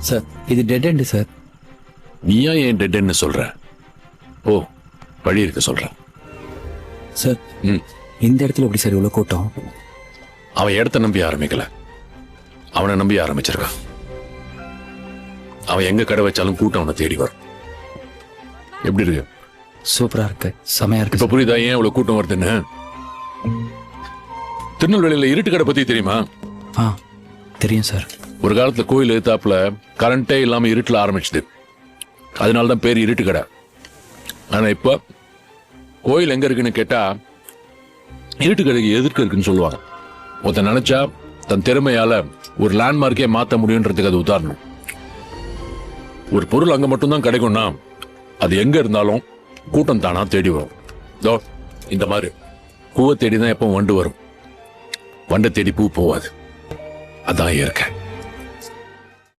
Sir இது dead end sir. நீயா ஏன் டெட்ன்னு சொல்ற? ஓ, வழி இருக்க சொல்ற. சார் இந்த இடத்துல எப்படி சார் இவ்வளோ கூட்டம்? அவன் இடத்த நம்பி ஆரம்பிக்கல, அவனை நம்பி ஆரம்பிச்சிருக்கான். அவன் எங்க கடை வச்சாலும் கூட்டம் அவனை தேடி வரும். எப்படி இருக்கு? சூப்பரா இருக்கு, செமையா இருக்கு. இப்ப புரியுதா ஏன் இவ்வளவு கூட்டம் வருதுன்னு? திருநெல்வேலியில இருட்டு கடை பத்தி தெரியுமா? தெரியும் சார். ஒரு காலத்துல கோயில் எதிர்த்தாப்புல கரண்டே இல்லாம இருட்டுல ஆரம்பிச்சது, அதனாலதான் பேர் இருட்டு கடை. ஆனா இப்ப கோயில் எங்க இருக்குன்னு கேட்டா இருட்டு கடைக்கு எதிர்க்க இருக்குன்னு சொல்லுவாங்க. ஒருத்தன் நினைச்சா தன் திறமையால ஒரு லேண்ட்மார்க்கே மாத்த முடியுன்றதுக்கு அது உதாரணம். ஒரு பொருள் அங்க மட்டும்தான் கிடைக்கும்னா அது எங்க இருந்தாலும் கூட்டம் தானா தேடி வரும். இதோ இந்த மாதிரி பூவை தேடிதான் எப்பவும் வண்டு வரும், வண்டை தேடி பூ போவாது. அதான் இயற்கை.